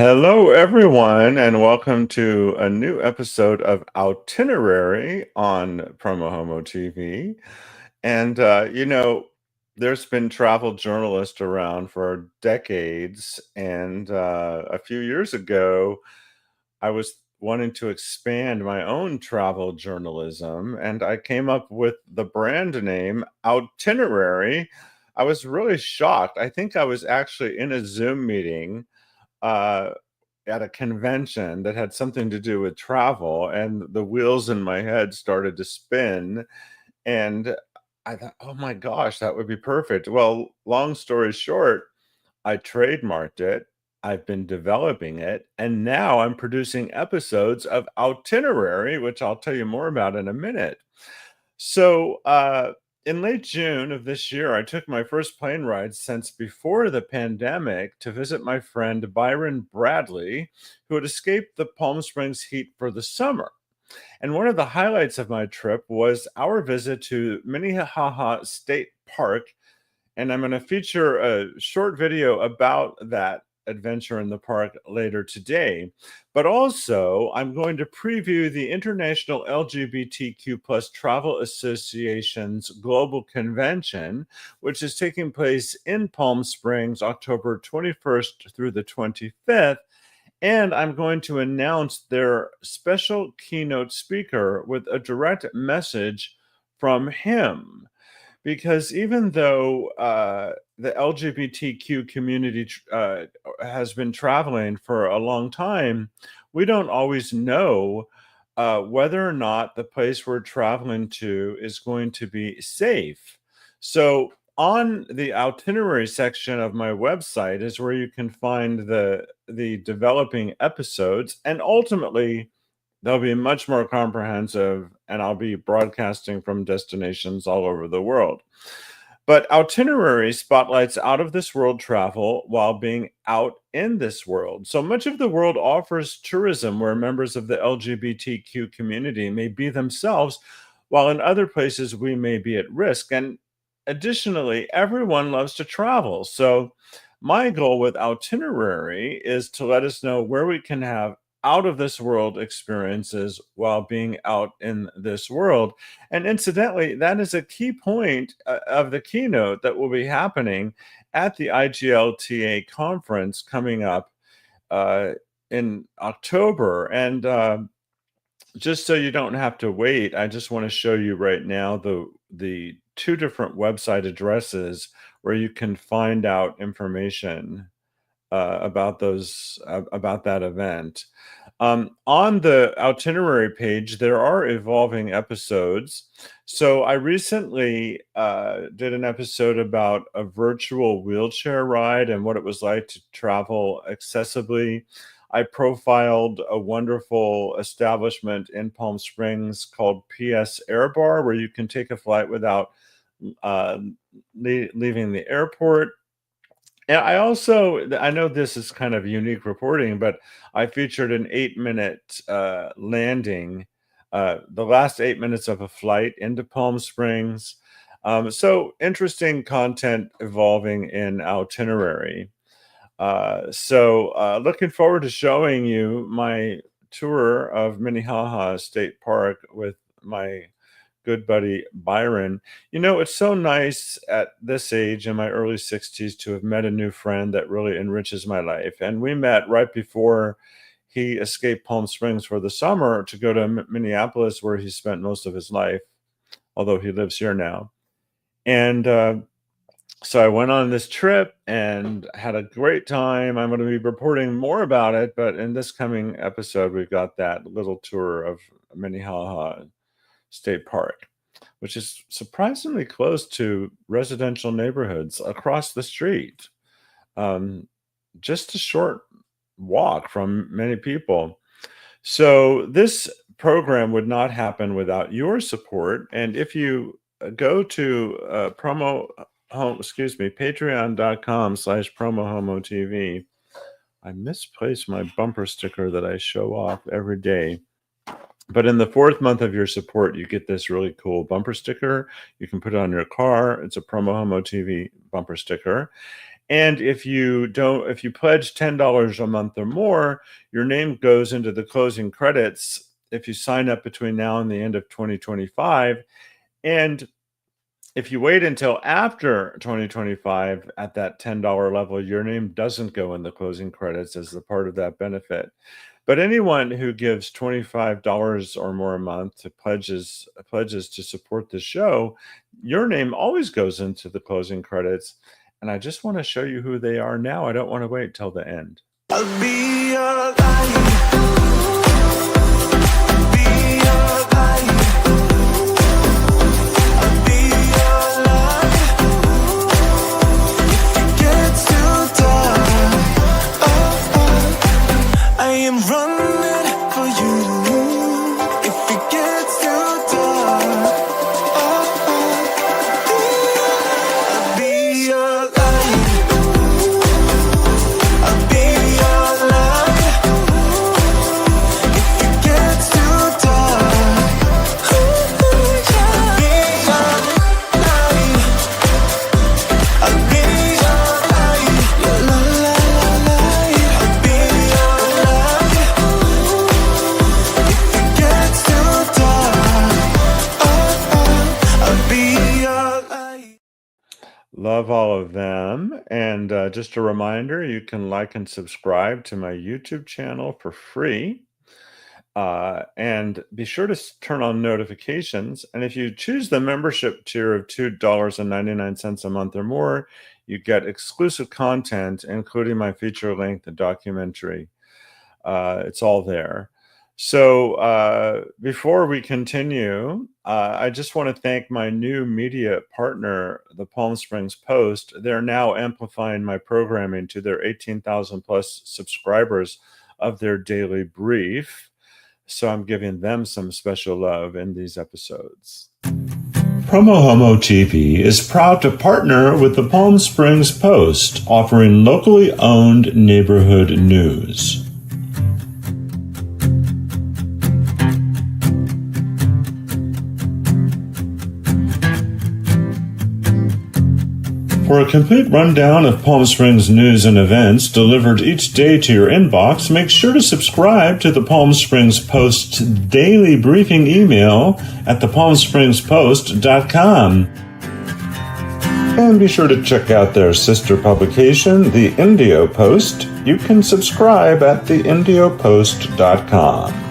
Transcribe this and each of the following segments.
Hello, everyone, and welcome to a new episode of Outinerary on PromoHomo.TV. And, there's been travel journalists around for decades. And a few years ago, I was wanting to expand my own travel journalism, and I came up with the brand name Outinerary. I was really shocked. I think I was actually in a Zoom meeting uh, at a convention that had something to do with travel, and the wheels in my head started to spin. And I thought, oh my gosh, that would be perfect. Well, long story short, I trademarked it. I've been developing it, and now I'm producing episodes of Itinerary, which I'll tell you more about in a minute. So, in late June of this year, I took my first plane ride since before the pandemic to visit my friend Byron Bradley, who had escaped the Palm Springs heat for the summer. And one of the highlights of my trip was our visit to Minnehaha State Park, and I'm going to feature a short video about that adventure in the park later today. But also, I'm going to preview the International LGBTQ plus Travel Association's Global Convention, which is taking place in Palm Springs, October 21st through the 25th. And I'm going to announce their special keynote speaker with a direct message from him, because even though the LGBTQ community has been traveling for a long time, we don't always know whether or not the place we're traveling to is going to be safe. So, on the itinerary section of my website is where you can find the developing episodes, and ultimately they'll be much more comprehensive, and I'll be broadcasting from destinations all over the world. But Itinerary spotlights out of this world travel while being out in this world. So much of the world offers tourism where members of the LGBTQ community may be themselves, while in other places we may be at risk. And additionally, everyone loves to travel. So my goal with Itinerary is to let us know where we can have out of this world experiences while being out in this world. And incidentally, that is a key point of the keynote that will be happening at the IGLTA conference coming up uh, in October. And just so you don't have to wait, I just want to show you right now the two different website addresses where you can find out information about that event. On the itinerary page, there are evolving episodes. So I recently did an episode about a virtual wheelchair ride and what it was like to travel accessibly. I profiled a wonderful establishment in Palm Springs called PS Air Bar, where you can take a flight without uh, leaving the airport. And I know this is kind of unique reporting, but I featured an 8-minute landing, the last 8 minutes of a flight into Palm Springs. So interesting content evolving in Itinerary. Looking forward to showing you my tour of Minnehaha State Park with my good buddy Byron. It's so nice at this age in my early 60s to have met a new friend that really enriches my life. And we met right before he escaped Palm Springs for the summer to go to Minneapolis, where he spent most of his life, although he lives here now. And so I went on this trip and had a great time. I'm going to be reporting more about it, but in this coming episode, we've got that little tour of Minnehaha State Park, which is surprisingly close to residential neighborhoods across the street. Um, just a short walk from many people. So this program would not happen without your support. And if you go to patreon.com/PromoHomo.TV, I misplaced my bumper sticker that I show off every day. But in the fourth month of your support, you get this really cool bumper sticker. You can put it on your car. It's a PromoHomo.TV bumper sticker. And if you pledge $10 a month or more, your name goes into the closing credits if you sign up between now and the end of 2025. And if you wait until after 2025 at that $10 level, your name doesn't go in the closing credits as a part of that benefit. But anyone who gives $25 or more a month to pledges to support the show, your name always goes into the closing credits. And I just want to show you who they are now. I don't want to wait till the end. I'll be your light. Be your light. I'll be your light. If it gets too dark, I am running for you. If it gets too dark, I'll be your light. I'll be your light. If it gets too dark, I'll be your light. I'll be your light. Your light. I'll be your light. If it gets too dark, I'll be your light. Love all of them. And just a reminder, you can like and subscribe to my YouTube channel for free. And be sure to turn on notifications. And if you choose the membership tier of $2.99 a month or more, you get exclusive content, including my feature-length documentary. It's all there. So before we continue, I just want to thank my new media partner, the Palm Springs Post. They're now amplifying my programming to their 18,000 plus subscribers of their daily brief. So I'm giving them some special love in these episodes. PromoHomo.TV is proud to partner with the Palm Springs Post, offering locally owned neighborhood news. For a complete rundown of Palm Springs news and events delivered each day to your inbox, make sure to subscribe to the Palm Springs Post's daily briefing email at thepalmspringspost.com. And be sure to check out their sister publication, the Indio Post. You can subscribe at theindiopost.com.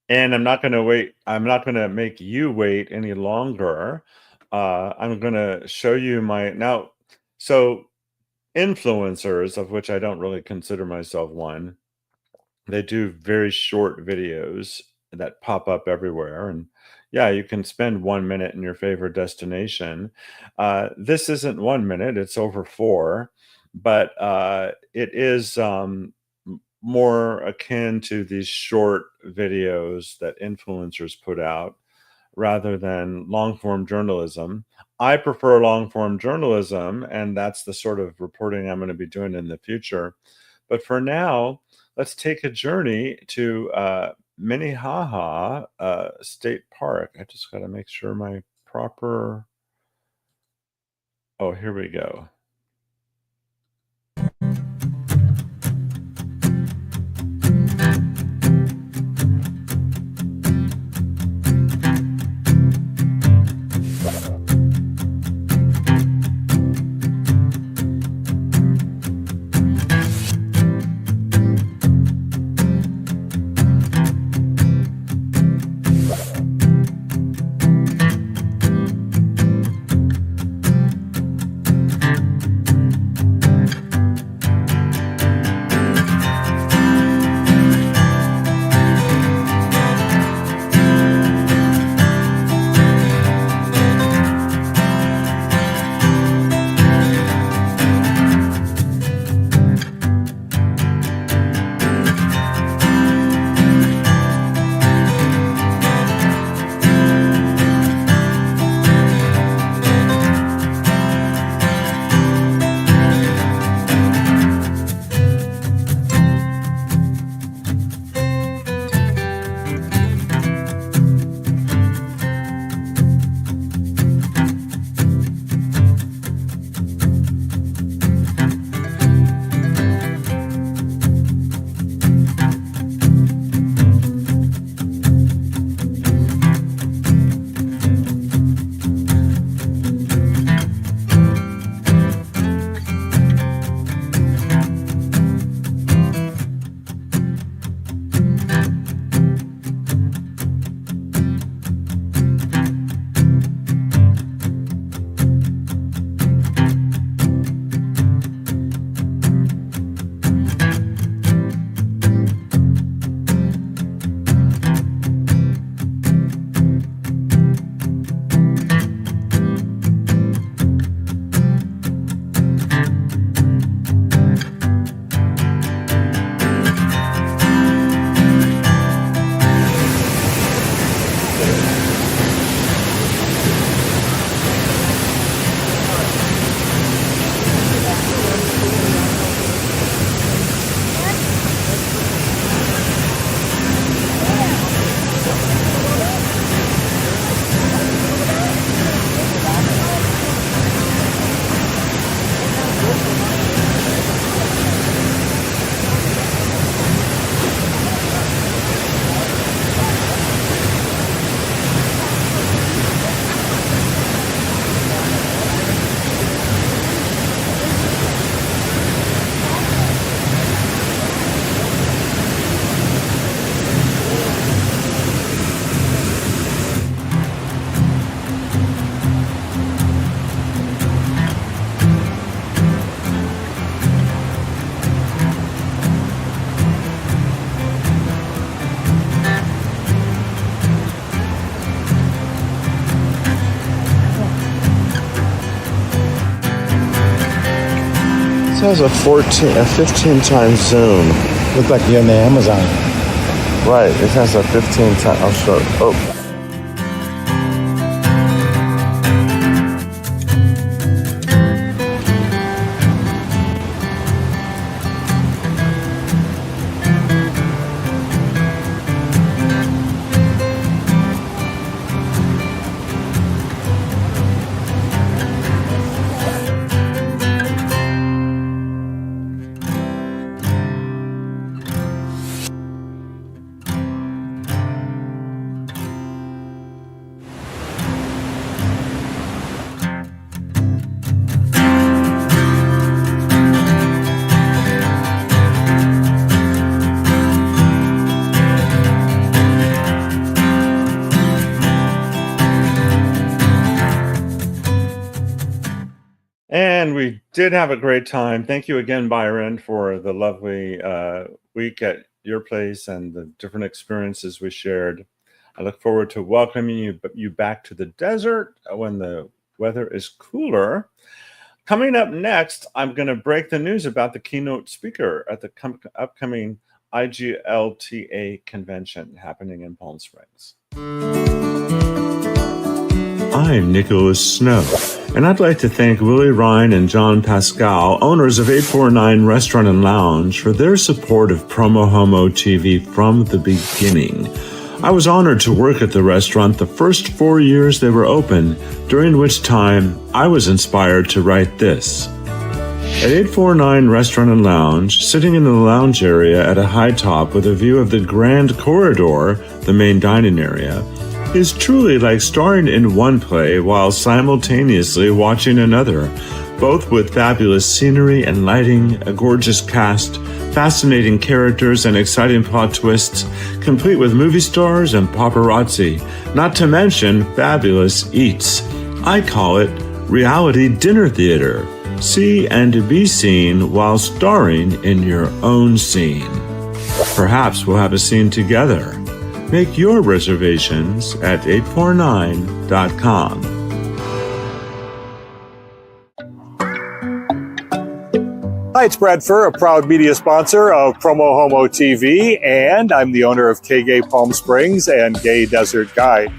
And I'm not going to wait. I'm not going to make you wait any longer. I'm going to show you so influencers, of which I don't really consider myself one, they do very short videos that pop up everywhere. And yeah, you can spend 1 minute in your favorite destination. This isn't 1 minute, it's over 4, but it is more akin to these short videos that influencers put out rather than long-form journalism. I prefer long-form journalism, and that's the sort of reporting I'm going to be doing in the future. But for now, let's take a journey to Minnehaha State Park. I just got to make sure my proper... Oh, here we go. has a 15 times zoom. Look like you're in the Amazon. Right, it has a 15 times. I'll show. Oh. And we did have a great time. Thank you again, Byron, for the lovely week at your place and the different experiences we shared. I look forward to welcoming you back to the desert when the weather is cooler. Coming up next, I'm going to break the news about the keynote speaker at the upcoming IGLTA convention happening in Palm Springs. I'm Nicholas Snow, and I'd like to thank Willie Ryan and John Pascal, owners of 849 Restaurant and Lounge, for their support of PromoHomo.TV from the beginning. I was honored to work at the restaurant the first 4 years they were open, during which time I was inspired to write this. At 849 Restaurant and Lounge, sitting in the lounge area at a high top with a view of the Grand Corridor, the main dining area, is truly like starring in one play while simultaneously watching another, both with fabulous scenery and lighting, a gorgeous cast, fascinating characters, and exciting plot twists, complete with movie stars and paparazzi, not to mention fabulous eats. I call it reality dinner theater. See and be seen while starring in your own scene. Perhaps we'll have a scene together. Make your reservations at 849.com. Hi, it's Brad Furr, a proud media sponsor of PromoHomo.TV, and I'm the owner of K-Gay Palm Springs and Gay Desert Guide.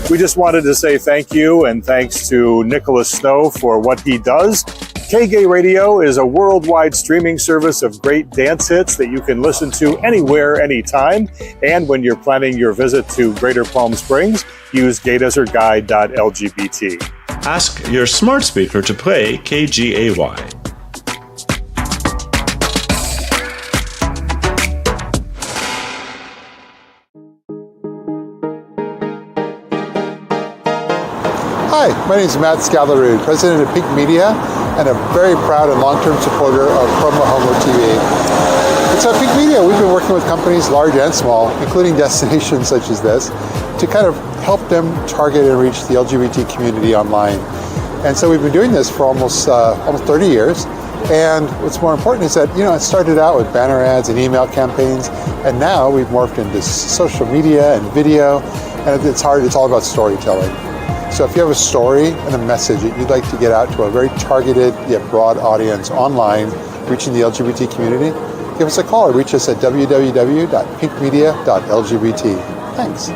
We just wanted to say thank you and thanks to Nicholas Snow for what he does. K-Gay Radio is a worldwide streaming service of great dance hits that you can listen to anywhere, anytime. And when you're planning your visit to Greater Palm Springs, use gaydesertguide.lgbt. Ask your smart speaker to play KGAY. Hi, my name is Matt Scalarud, president of Pink Media, and a very proud and long-term supporter of PromoHomo.TV. And so at Pink Media, we've been working with companies large and small, including destinations such as this, to kind of help them target and reach the LGBT community online. And so we've been doing this for almost 30 years. And what's more important is that, it started out with banner ads and email campaigns, and now we've morphed into social media and video, and it's all about storytelling. So if you have a story and a message that you'd like to get out to a very targeted yet broad audience online, reaching the LGBT community, give us a call or reach us at www.pinkmedia.lgbt. Thanks.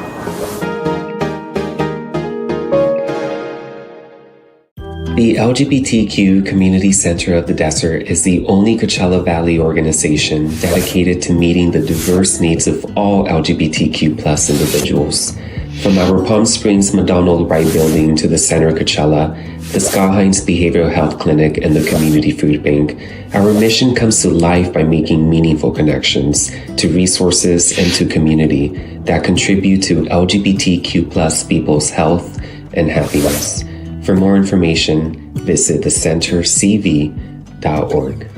The LGBTQ Community Center of the Desert is the only Coachella Valley organization dedicated to meeting the diverse needs of all LGBTQ plus individuals. From our Palm Springs McDonald Wright Building to the Center Coachella, the Scott Hines Behavioral Health Clinic, and the Community Food Bank, our mission comes to life by making meaningful connections to resources and to community that contribute to LGBTQ plus people's health and happiness. For more information, visit thecentercv.org.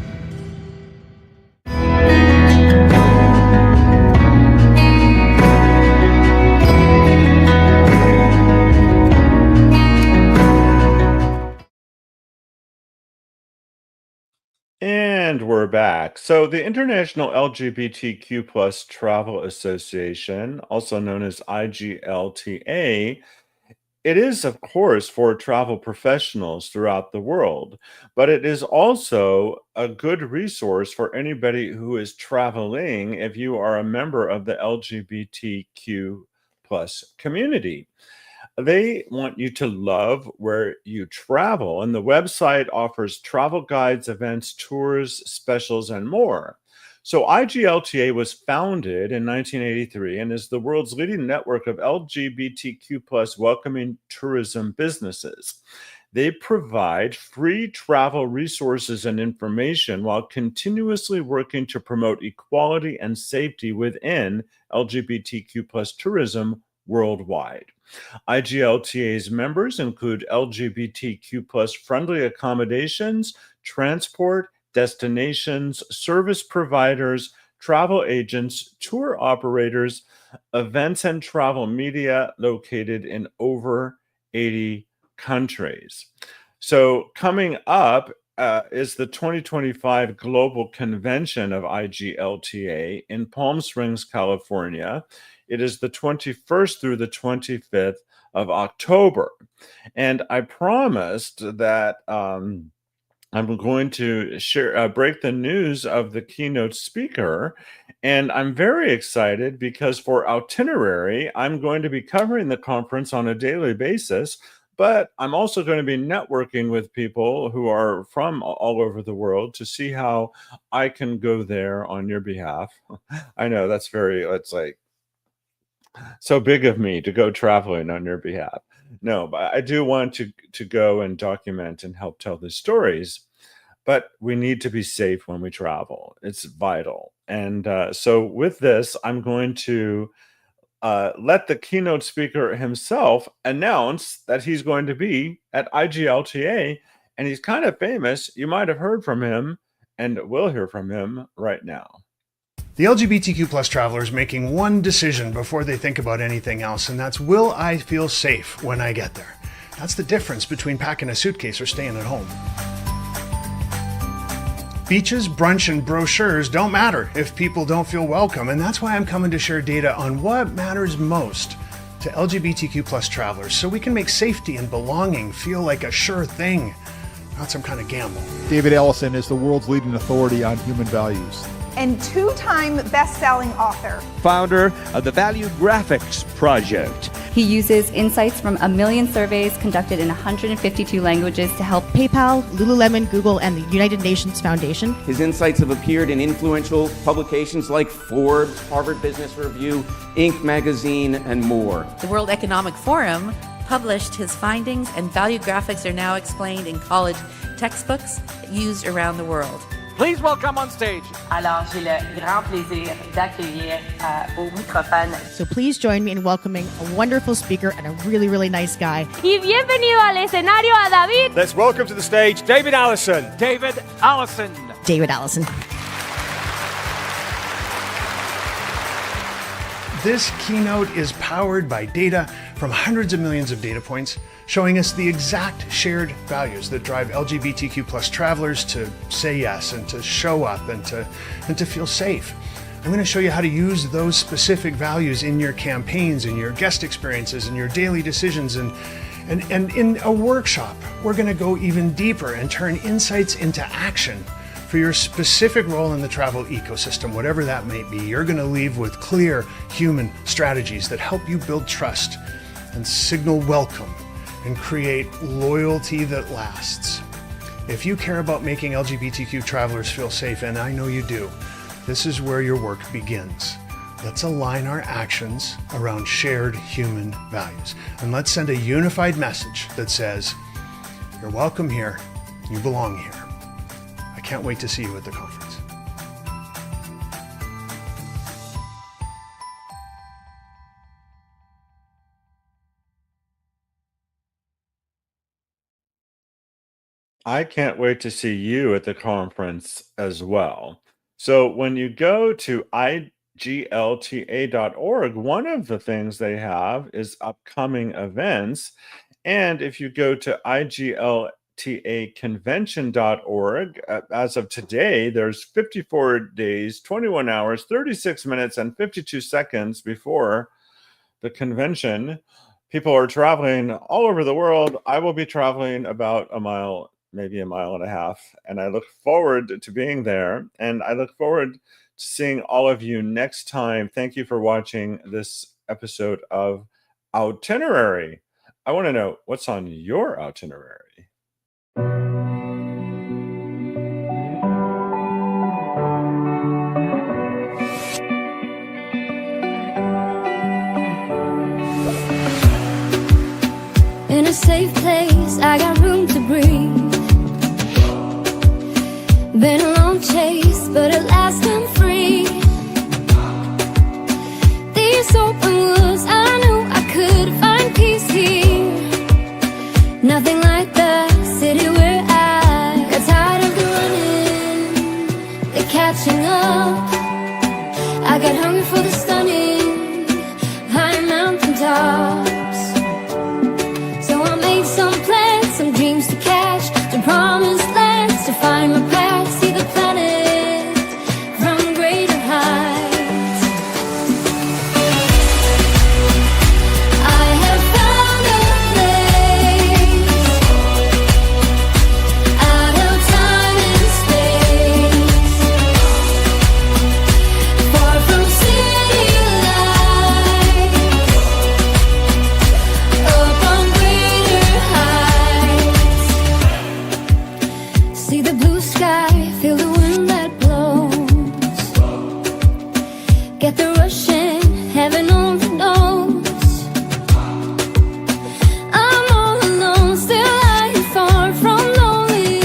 And we're back. So the International LGBTQ plus Travel Association, also known as IGLTA, it is, of course, for travel professionals throughout the world, but it is also a good resource for anybody who is traveling if you are a member of the LGBTQ plus community. They want you to love where you travel, and the website offers travel guides, events, tours, specials, and more. So, IGLTA was founded in 1983 and is the world's leading network of LGBTQ plus welcoming tourism businesses. They provide free travel resources and information while continuously working to promote equality and safety within LGBTQ plus tourism worldwide. IGLTA's members include LGBTQ plus friendly accommodations, transport, destinations, service providers, travel agents, tour operators, events and travel media located in over 80 countries. So, coming up is the 2025 Global Convention of IGLTA in Palm Springs, California. It is the 21st through the 25th of October. And I promised that I'm going to share break the news of the keynote speaker, and I'm very excited because for Outinerary, I'm going to be covering the conference on a daily basis, but I'm also going to be networking with people who are from all over the world to see how I can go there on your behalf. I know it's like so big of me to go traveling on your behalf. No, but I do want to go and document and help tell the stories. But we need to be safe when we travel. It's vital. And so, with this, I'm going to let the keynote speaker himself announce that he's going to be at IGLTA, and he's kind of famous. You might have heard from him, and we'll hear from him right now. The LGBTQ plus traveler is making one decision before they think about anything else, and that's, will I feel safe when I get there? That's the difference between packing a suitcase or staying at home. Beaches, brunch, and brochures don't matter if people don't feel welcome, and that's why I'm coming to share data on what matters most to LGBTQ plus travelers, so we can make safety and belonging feel like a sure thing, not some kind of gamble. David Ellison is the world's leading authority on human values. And two-time best-selling author. Founder of the Value Graphics Project. He uses insights from 1 million surveys conducted in 152 languages to help PayPal, Lululemon, Google, and the United Nations Foundation. His insights have appeared in influential publications like Forbes, Harvard Business Review, Inc. magazine, and more. The World Economic Forum published his findings, and value graphics are now explained in college textbooks used around the world. Please welcome on stage. Alors, j'ai le grand plaisir d'accueillir au microphone. So please join me in welcoming a wonderful speaker and a really, really nice guy. Y bienvenido al escenario a David. Let's welcome to the stage David Allison. David Allison. David Allison. This keynote is powered by data from hundreds of millions of data points, showing us the exact shared values that drive LGBTQ plus travelers to say yes and to show up and to feel safe. I'm going to show you how to use those specific values in your campaigns, in your guest experiences, in your daily decisions, and in a workshop, we're going to go even deeper and turn insights into action. For your specific role in the travel ecosystem, whatever that may be, you're going to leave with clear human strategies that help you build trust and signal welcome and create loyalty that lasts. If you care about making LGBTQ travelers feel safe, and I know you do, this is where your work begins. Let's align our actions around shared human values. And let's send a unified message that says, you're welcome here, you belong here. I can't wait to see you at the conference. I can't wait to see you at the conference as well. So when you go to iglta.org, one of the things they have is upcoming events. And if you go to igltaconvention.org, as of today, there's 54 days, 21 hours, 36 minutes, and 52 seconds before the convention. people are traveling all over the world. I will be traveling about a mile, maybe a mile and a half, and I look forward to being there, and I look forward to seeing all of you next time. Thank you for watching this episode of Outinerary. I want to know what's on your itinerary. In a safe place, I got room to breathe. Been a long chase, but at last I'm free. These open woods, I knew I could find peace here. Nothing like the city where I got tired of the running, the catching up. I got hungry for the stunning high mountain tops. Some dreams to catch, to promised lands, to find my path, see the planet from greater heights. I have found a place out of time and space, far from city lights, up on greater heights. See the blue sky, feel the wind that blows. Get the rush in, heaven only knows. I'm all alone, still lying far from lonely.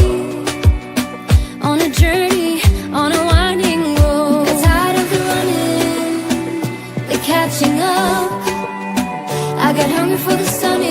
On a journey, on a winding road. Got tired of the running, the catching up. I got hungry for the sun.